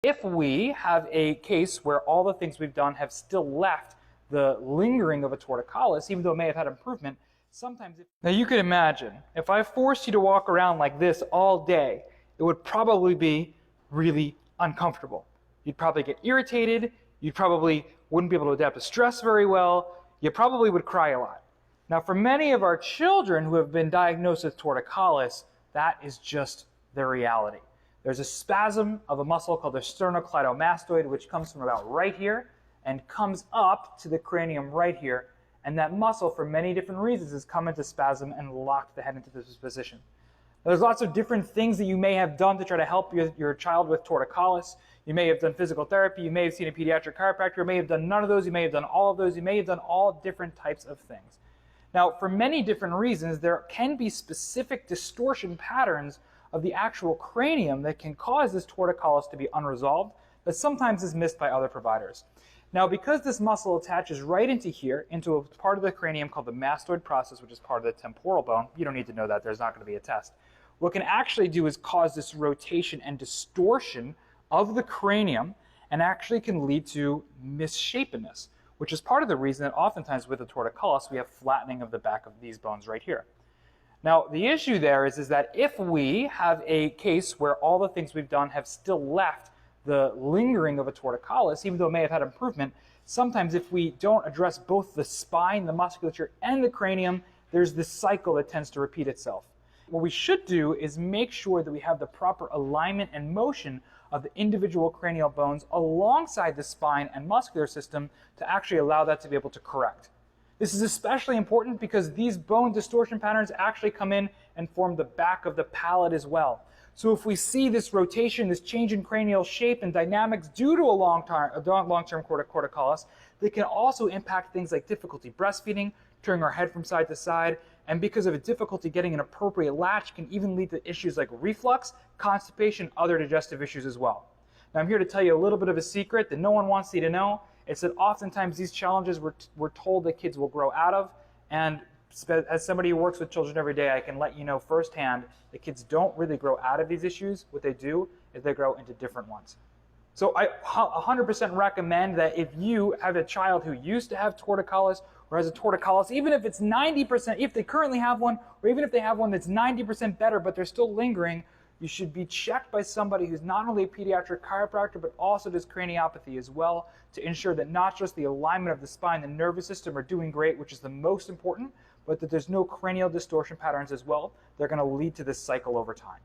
If we have a case where all the things we've done have still left the lingering of a torticollis, even though it may have had improvement, sometimes Now you could imagine, if I forced you to walk around like this all day, it would probably be really uncomfortable. You'd probably get irritated, you probably wouldn't be able to adapt to stress very well, you probably would cry a lot. Now for many of our children who have been diagnosed with torticollis, that is just their reality. There's a spasm of a muscle called the sternocleidomastoid, which comes from about right here and comes up to the cranium right here. And that muscle, for many different reasons, has come into spasm and locked the head into this position. Now, there's lots of different things that you may have done to try to help your child with torticollis. You may have done physical therapy, you may have seen a pediatric chiropractor, you may have done none of those, you may have done all of those, you may have done all different types of things. Now, for many different reasons, there can be specific distortion patterns of the actual cranium that can cause this torticollis to be unresolved, but sometimes is missed by other providers. Now, because this muscle attaches right into here, into a part of the cranium called the mastoid process, which is part of the temporal bone, you don't need to know that, there's not going to be a test. What it can actually do is cause this rotation and distortion of the cranium and actually can lead to misshapenness, which is part of the reason that oftentimes with the torticollis we have flattening of the back of these bones right here. Now, the issue there is that if we have a case where all the things we've done have still left the lingering of a torticollis, even though it may have had improvement, sometimes if we don't address both the spine, the musculature, and the cranium, there's this cycle that tends to repeat itself. What we should do is make sure that we have the proper alignment and motion of the individual cranial bones alongside the spine and muscular system to actually allow that to be able to correct. This is especially important because these bone distortion patterns actually come in and form the back of the palate as well. So if we see this rotation, this change in cranial shape and dynamics due to a long-term torticollis, they can also impact things like difficulty breastfeeding, turning our head from side to side, and because of a difficulty getting an appropriate latch can even lead to issues like reflux, constipation, other digestive issues as well. Now I'm here to tell you a little bit of a secret that no one wants you to know. It's that oftentimes these challenges we're told that kids will grow out of, and as somebody who works with children every day, I can let you know firsthand that kids don't really grow out of these issues. What they do is they grow into different ones. So I 100% recommend that if you have a child who used to have torticollis or has a torticollis, even if it's 90%, if they currently have one, or even if they have one that's 90% better but they're still lingering, you should be checked by somebody who's not only a pediatric chiropractor but also does craniopathy as well to ensure that not just the alignment of the spine, the nervous system are doing great, which is the most important, but that there's no cranial distortion patterns as well. They're going to lead to this cycle over time.